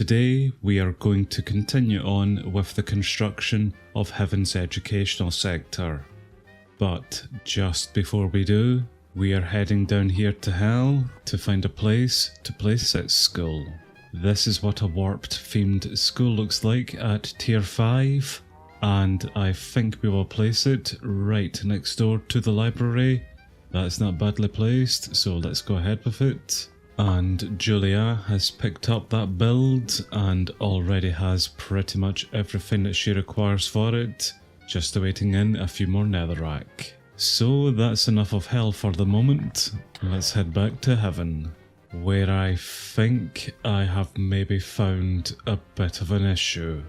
Today we are going to continue on with the construction of Heaven's educational sector. But just before we do, we are heading down here to Hell to find a place to place its school. This is what a warped themed school looks like at tier 5, and I think we will place it right next door to the library. That's not badly placed, so let's go ahead with it. And Julia has picked up that build and already has pretty much everything that she requires for it, just awaiting in a few more netherrack. So that's enough of Hell for the moment. Let's head back to Heaven, where I think I have maybe found a bit of an issue.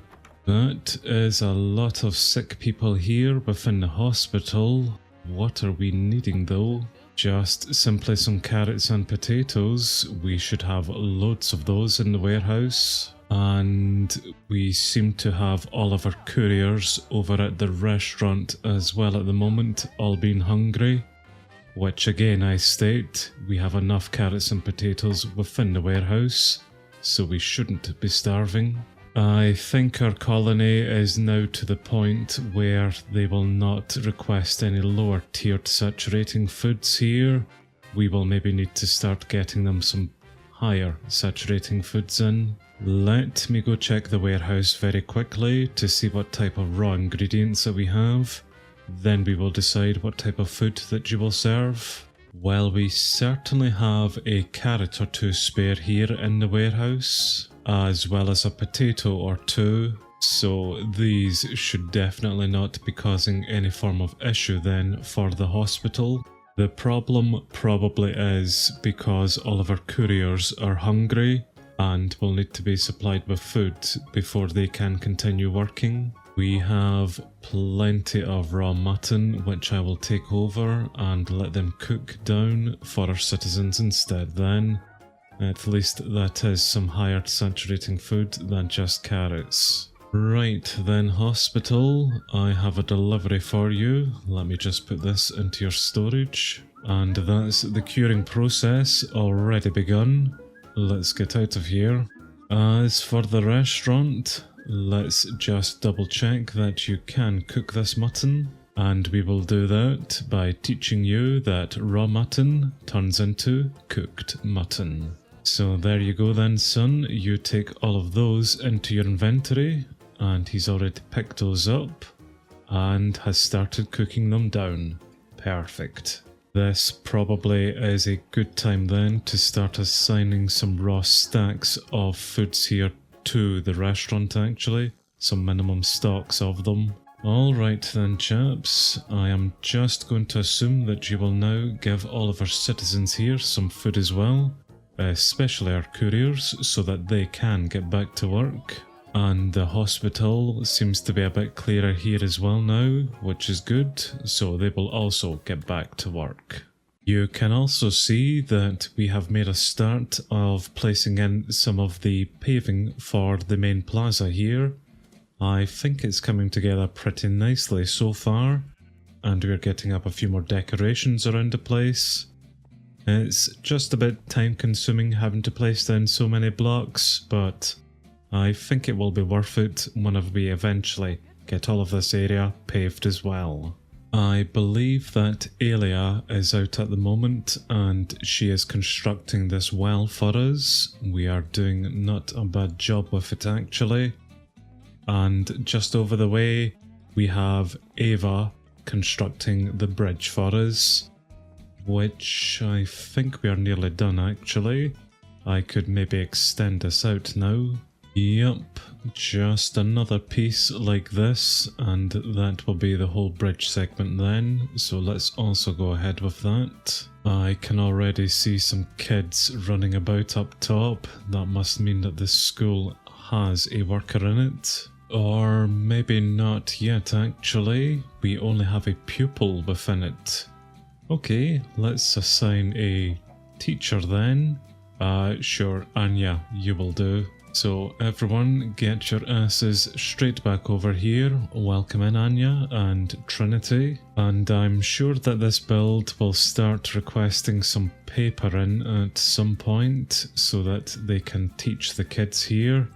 That is a lot of sick people here within the hospital. What are we needing though? Just simply some carrots and potatoes. We should have loads of those in the warehouse. And we seem to have all of our couriers over at the restaurant as well at the moment, all being hungry. Which again I state, we have enough carrots and potatoes within the warehouse, so we shouldn't be starving. I think our colony is now to the point where they will not request any lower tiered saturating foods here. We will maybe need to start getting them some higher saturating foods in. Let me go check the warehouse very quickly to see what type of raw ingredients that we have. Then we will decide what type of food that you will serve. Well, we certainly have a carrot or two spare here in the warehouse, as well as a potato or two, so these should definitely not be causing any form of issue then for the hospital. The problem probably is because all of our couriers are hungry and will need to be supplied with food before they can continue working. We have plenty of raw mutton, which I will take over and let them cook down for our citizens instead then. At least that is some higher saturating food than just carrots. Right then, hospital, I have a delivery for you. Let me just put this into your storage. And that's the curing process already begun. Let's get out of here. As for the restaurant, let's just double check that you can cook this mutton. And we will do that by teaching you that raw mutton turns into cooked mutton. So there you go then, son. You take all of those into your inventory, and he's already picked those up and has started cooking them down. Perfect. This probably is a good time then to start assigning some raw stacks of foods here to the restaurant actually, some minimum stocks of them. Alright then chaps, I am just going to assume that you will now give all of our citizens here some food as well. Especially our couriers, so that they can get back to work. And the hospital seems to be a bit clearer here as well now, which is good, so they will also get back to work. You can also see that we have made a start of placing in some of the paving for the main plaza here. I think it's coming together pretty nicely so far, and we're getting up a few more decorations around the place. It's just a bit time consuming having to place down so many blocks, but I think it will be worth it whenever we eventually get all of this area paved as well. I believe that Alia is out at the moment and she is constructing this well for us. We are doing not a bad job with it actually. And just over the way we have Ava constructing the bridge for us, which I think we are nearly done actually. I could maybe extend this out now. Yup, just another piece like this, and that will be the whole bridge segment then, so let's also go ahead with that. I can already see some kids running about up top. That must mean that this school has a worker in it. Or maybe not yet actually, we only have a pupil within it. Okay, let's assign a teacher then. Sure, Anya, you will do. So everyone get your asses straight back over here. Welcome in Anya and Trinity. And I'm sure that this build will start requesting some paper in at some point so that they can teach the kids here.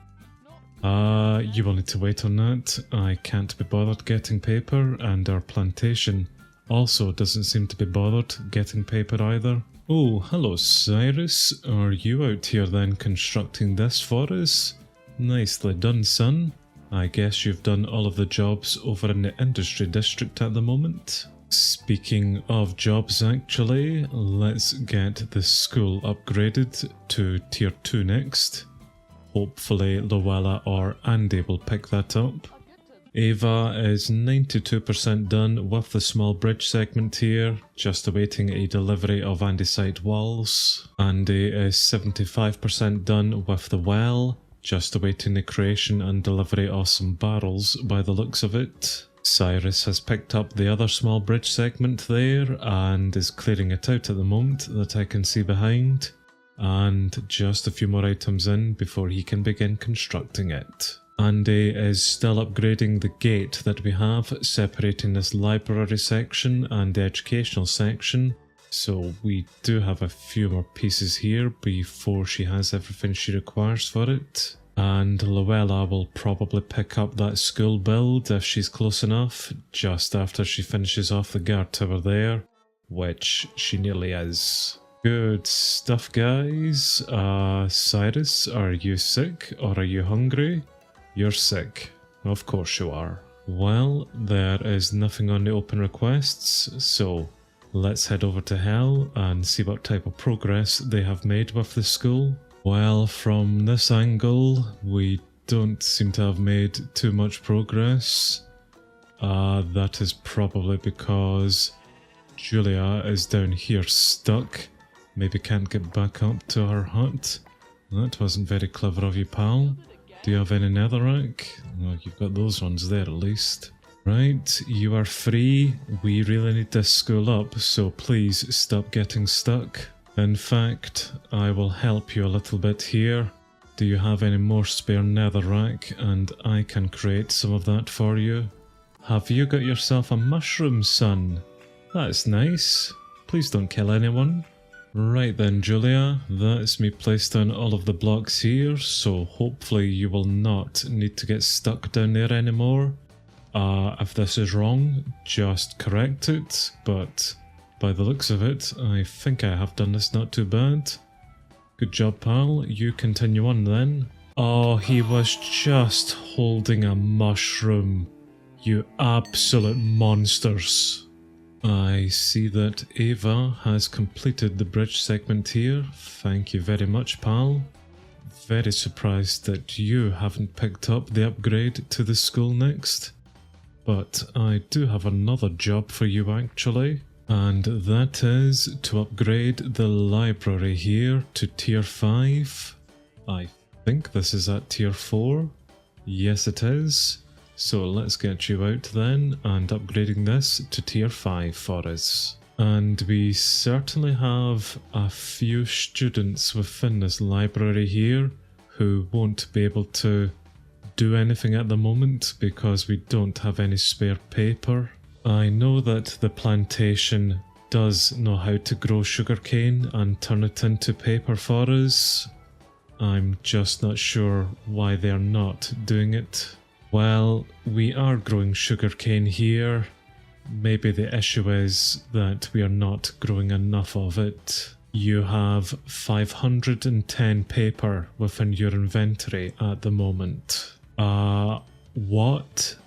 You will need to wait on that. I can't be bothered getting paper, and our plantation also doesn't seem to be bothered getting paper either. Oh, hello Cyrus. Are you out here then constructing this for us? Nicely done, son. I guess you've done all of the jobs over in the industry district at the moment. Speaking of jobs actually, let's get the school upgraded to tier 2 next. Hopefully Luella or Andy will pick that up. Ava is 92% done with the small bridge segment here, just awaiting a delivery of andesite walls. Andy is 75% done with the well, just awaiting the creation and delivery of some barrels by the looks of it. Cyrus has picked up the other small bridge segment there and is clearing it out at the moment that I can see behind. And just a few more items in before he can begin constructing it. Andy is still upgrading the gate that we have, separating this library section and the educational section. So we do have a few more pieces here before she has everything she requires for it. And Luella will probably pick up that school build if she's close enough, just after she finishes off the guard tower there, which she nearly is. Good stuff, guys. Cyrus, are you sick or are you hungry? You're sick. Of course you are. Well, there is nothing on the open requests, so let's head over to Hell and see what type of progress they have made with the school. Well, from this angle, we don't seem to have made too much progress. That is probably because Julia is down here stuck. Maybe can't get back up to her hut. That wasn't very clever of you, pal. Do you have any netherrack? Well, you've got those ones there at least. Right, you are free. We really need this school up, so please stop getting stuck. In fact, I will help you a little bit here. Do you have any more spare netherrack? And I can create some of that for you. Have you got yourself a mushroom, son? That's nice. Please don't kill anyone. Right then, Julia, that's me placed down all of the blocks here, so hopefully you will not need to get stuck down there anymore. If this is wrong, just correct it, but by the looks of it, I think I have done this not too bad. Good job, pal. You continue on then. Oh, he was just holding a mushroom. You absolute monsters. I see that Ava has completed the bridge segment here. Thank you very much, pal. Very surprised that you haven't picked up the upgrade to the school next. But I do have another job for you actually. And that is to upgrade the library here to tier 5. I think this is at tier 4. Yes it is. So let's get you out then and upgrading this to tier 5 for us. And we certainly have a few students within this library here who won't be able to do anything at the moment because we don't have any spare paper. I know that the plantation does know how to grow sugarcane and turn it into paper for us. I'm just not sure why they're not doing it. Well, we are growing sugarcane here. Maybe the issue is that we are not growing enough of it. You have 510 paper within your inventory at the moment. What?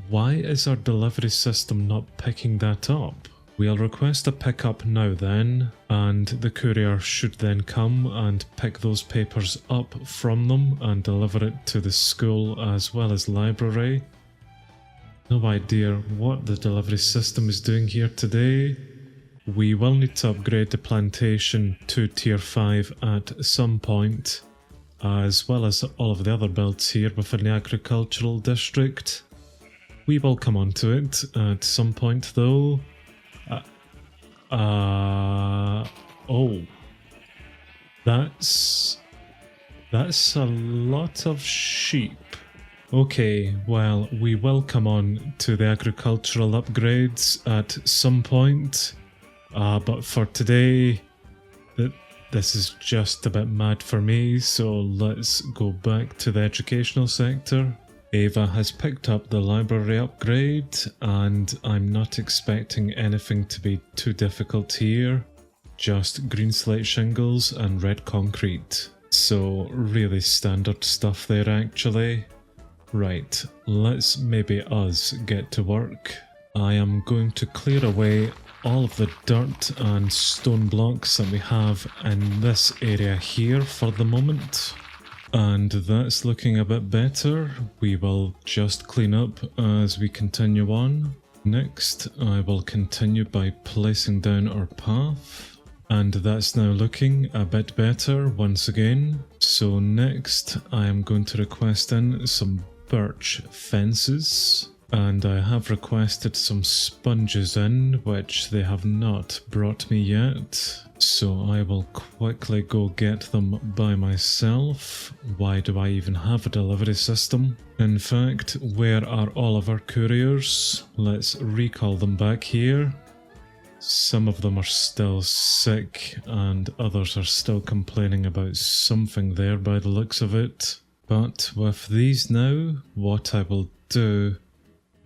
Why is our delivery system not picking that up? We'll request a pickup now then, and the courier should then come and pick those papers up from them and deliver it to the school as well as library. No idea what the delivery system is doing here today. We will need to upgrade the plantation to tier 5 at some point, as well as all of the other builds here within the agricultural district. We will come on to it at some point though. Oh. That's a lot of sheep. Okay, well, we will come on to the agricultural upgrades at some point. But for today, this is just a bit mad for me, so let's go back to the educational sector. Ava has picked up the library upgrade, and I'm not expecting anything to be too difficult here. Just green slate shingles and red concrete. So really standard stuff there actually. Right, let's maybe us get to work. I am going to clear away all of the dirt and stone blocks that we have in this area here for the moment. And that's looking a bit better. We will just clean up as we continue on. Next, I will continue by placing down our path. And that's now looking a bit better once again. So next, I am going to request in some birch fences. And I have requested some sponges in, which they have not brought me yet. So I will quickly go get them by myself. Why do I even have a delivery system? In fact, where are all of our couriers? Let's recall them back here. Some of them are still sick and others are still complaining about something there by the looks of it. But with these now, what I will do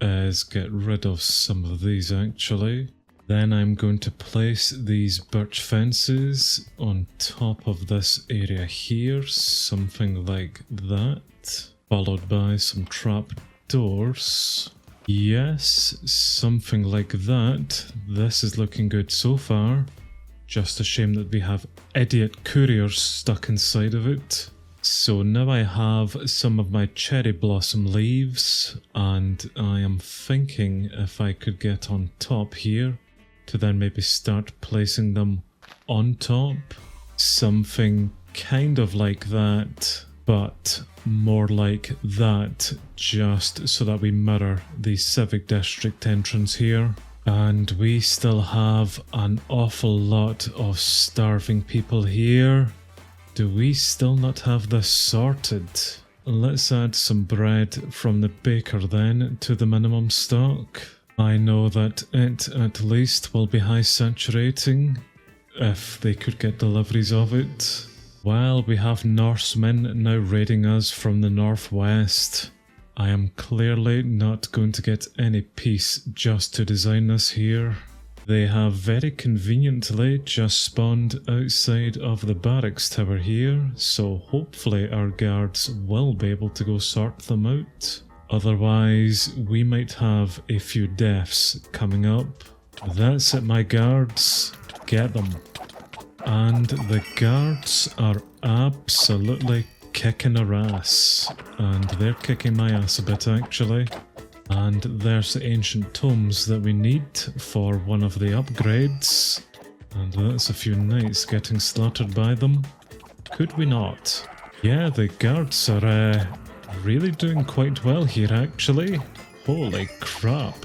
is get rid of some of these actually. Then I'm going to place these birch fences on top of this area here, something like that, followed by some trap doors. Yes, something like that. This is looking good so far. Just a shame that we have idiot couriers stuck inside of it. So now I have some of my cherry blossom leaves, and I am thinking if I could get on top here to then maybe start placing them on top. Something kind of like that, but more like that, just so that we mirror the Civic District entrance here. And we still have an awful lot of starving people here. Do we still not have this sorted? Let's add some bread from the baker then to the minimum stock. I know that it at least will be high saturating if they could get deliveries of it. Well, we have Norsemen now raiding us from the northwest. I am clearly not going to get any peace just to design this here. They have very conveniently just spawned outside of the barracks tower here, so hopefully our guards will be able to go sort them out. Otherwise, we might have a few deaths coming up. That's it, my guards. Get them. And the guards are absolutely kicking our ass. And they're kicking my ass a bit actually. And there's the ancient tomes that we need for one of the upgrades. And that's a few knights getting slaughtered by them. Could we not? Yeah, the guards are really doing quite well here actually. Holy crap.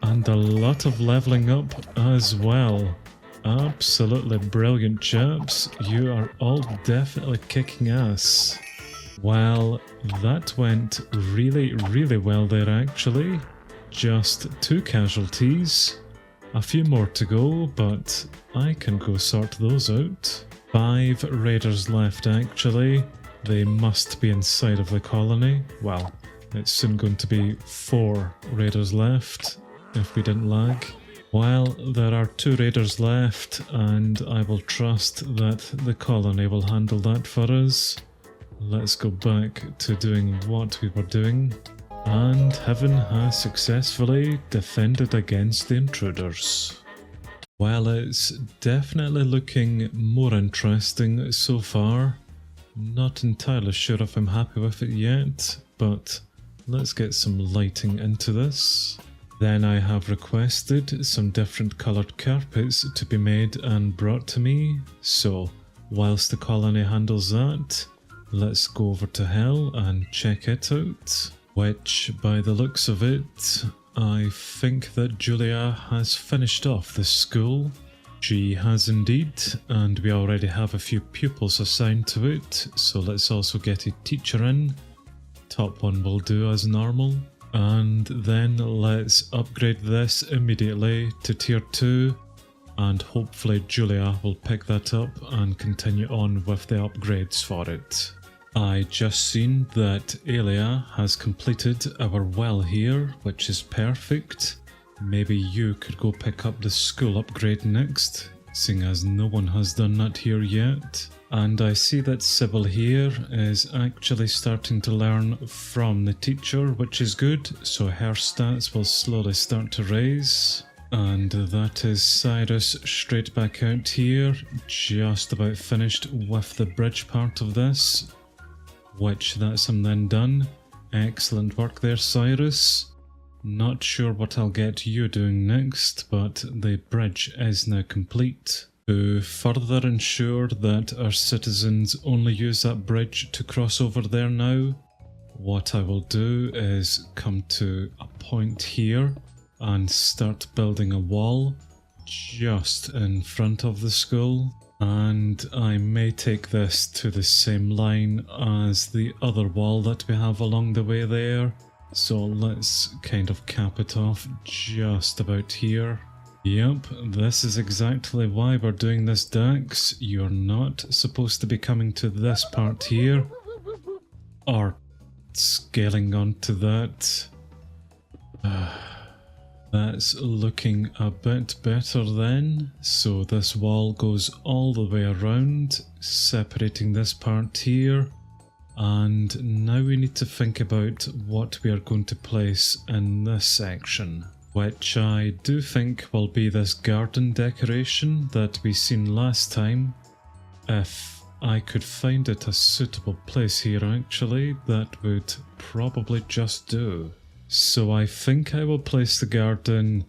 And a lot of leveling up as well. Absolutely brilliant chaps. You are all definitely kicking ass. Well, that went really well there actually. Just 2 casualties. A few more to go, but I can go sort those out. 5 raiders left actually. They must be inside of the colony. Well, it's soon going to be 4 raiders left, if we didn't lag. Well, there are 2 raiders left, and I will trust that the colony will handle that for us. Let's go back to doing what we were doing. And heaven has successfully defended against the intruders. Well, it's definitely looking more interesting so far. Not entirely sure if I'm happy with it yet, but let's get some lighting into this. Then I have requested some different coloured carpets to be made and brought to me, so whilst the colony handles that, let's go over to Hell and check it out. Which, by the looks of it, I think that Julia has finished off this school. She has indeed, and we already have a few pupils assigned to it, so let's also get a teacher in. Top one will do as normal. And then let's upgrade this immediately to tier 2. and hopefully Julia will pick that up and continue on with the upgrades for it. I just seen that Elia has completed our well here, which is perfect. Maybe you could go pick up the school upgrade next, seeing as no one has done that here yet. And I see that Sybil here is actually starting to learn from the teacher, which is good, so her stats will slowly start to raise. And that is Cyrus straight back out here, just about finished with the bridge part of this, which that's him then done. Excellent work there, Cyrus. Not sure what I'll get you doing next, but the bridge is now complete. To further ensure that our citizens only use that bridge to cross over there now, what I will do is come to a point here and start building a wall just in front of the school, and I may take this to the same line as the other wall that we have along the way there, so let's kind of cap it off just about here. Yep, this is exactly why we're doing this, Dax. You're not supposed to be coming to this part here or scaling onto that. That's looking a bit better then. So this wall goes all the way around, separating this part here. And now we need to think about what we are going to place in this section, which I do think will be this garden decoration that we seen last time. If I could find it a suitable place here actually, that would probably just do. So I think I will place the garden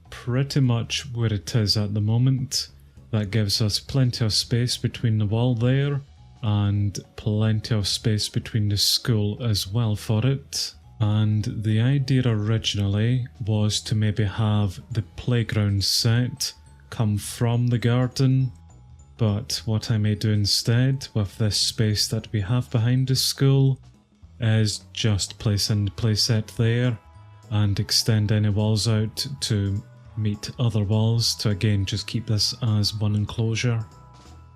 pretty much where it is at the moment. That gives us plenty of space between the wall there, and plenty of space between the school as well for it. And the idea originally was to maybe have the playground set come from the garden, but what I may do instead with this space that we have behind the school is just place in the playset there and extend any walls out to meet other walls to again just keep this as one enclosure.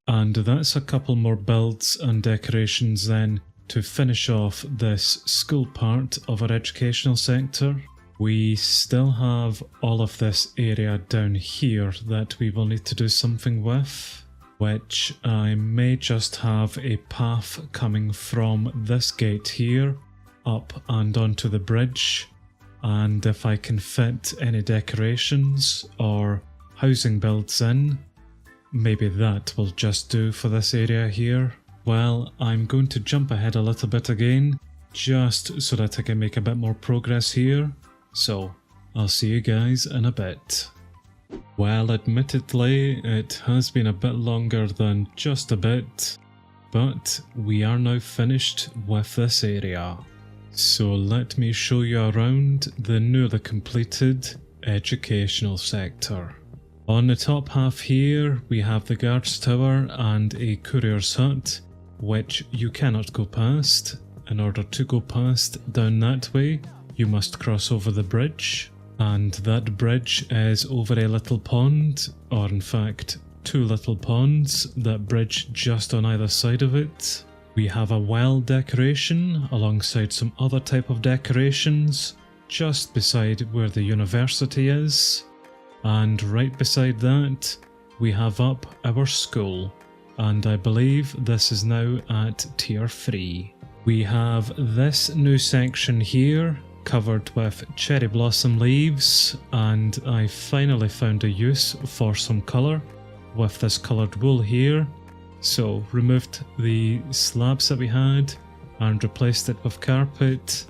And that's a couple more builds and decorations then to finish off this school part of our educational sector. We still have all of this area down here that we will need to do something with, which I may just have a path coming from this gate here up and onto the bridge, and if I can fit any decorations or housing builds in, maybe that will just do for this area here. Well, I'm going to jump ahead a little bit again, just so that I can make a bit more progress here, so I'll see you guys in a bit. Well, admittedly, it has been a bit longer than just a bit, but we are now finished with this area. So let me show you around the newly completed educational sector. On the top half here, we have the guards tower and a courier's hut, which you cannot go past. In order to go past down that way, you must cross over the bridge. And that bridge is over a little pond, or in fact, two little ponds that bridge just on either side of it. We have a well decoration alongside some other type of decorations just beside where the university is. And right beside that, we have up our school. And I believe this is now at tier 3. We have this new section here, covered with cherry blossom leaves, and I finally found a use for some colour with this coloured wool here. So removed the slabs that we had and replaced it with carpet,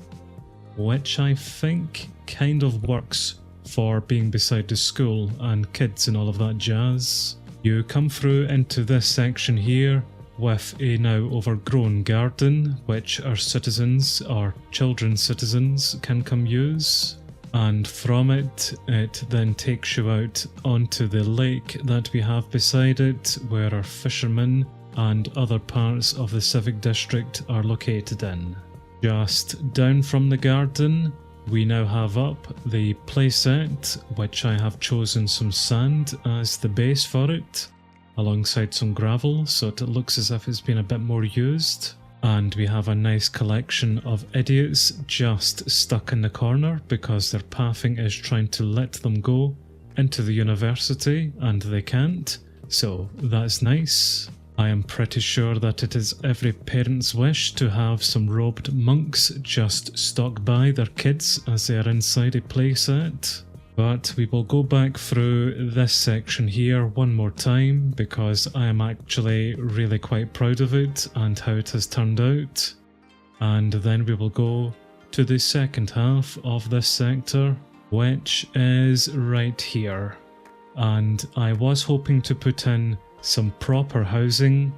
which I think kind of works for being beside the school and kids and all of that jazz. You come through into this section here with a now overgrown garden, which our citizens, our children's citizens, can come use. And from it, it then takes you out onto the lake that we have beside it, where our fishermen and other parts of the Civic District are located in. Just down from the garden, We now have up the playset, which I have chosen some sand as the base for it, alongside some gravel, so it looks as if it's been a bit more used. And we have a nice collection of idiots just stuck in the corner because their pathing is trying to let them go into the university and they can't, so that's nice. I am pretty sure that it is every parent's wish to have some robed monks just stalk by their kids as they are inside a playset. But we will go back through this section here one more time because I am actually really quite proud of it and how it has turned out. And then we will go to the second half of this sector, which is right here. And I was hoping to put in some proper housing,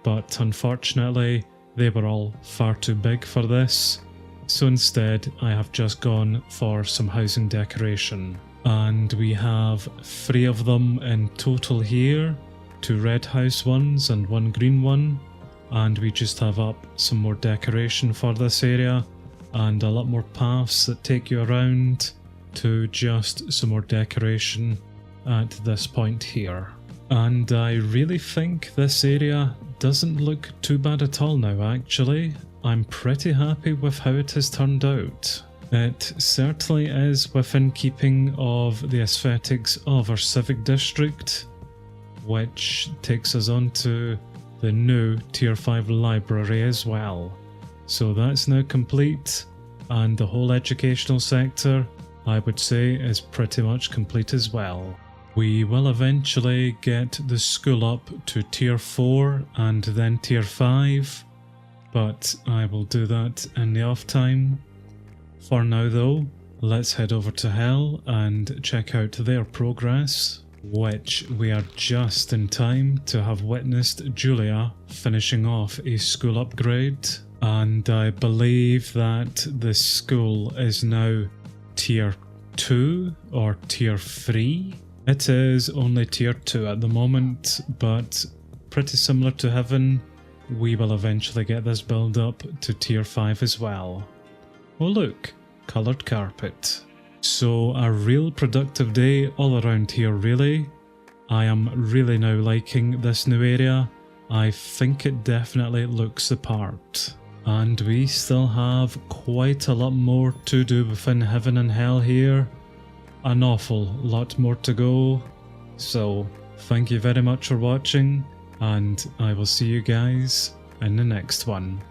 but unfortunately they were all far too big for this, so instead I have just gone for some housing decoration. And we have 3 of them in total here, 2 red house ones and 1 green one, and we just have up some more decoration for this area and a lot more paths that take you around to just some more decoration at this point here. And I really think this area doesn't look too bad at all now actually. I'm pretty happy with how it has turned out. It certainly is within keeping of the aesthetics of our Civic District, which takes us on to the new Tier 5 library as well. So that's now complete, and the whole educational sector, I would say, is pretty much complete as well. We will eventually get the school up to Tier 4 and then Tier 5, but I will do that in the off time. For now though, let's head over to Hell and check out their progress, which we are just in time to have witnessed Julia finishing off a school upgrade, and I believe that the school is now Tier 2 or Tier 3. It is only Tier 2 at the moment, but pretty similar to Heaven, we will eventually get this build up to Tier 5 as well. Oh look, coloured carpet. So a real productive day all around here really. I am really now liking this new area. I think it definitely looks the part. And we still have quite a lot more to do within Heaven and Hell here. An awful lot more to go. So thank you very much for watching, and I will see you guys in the next one.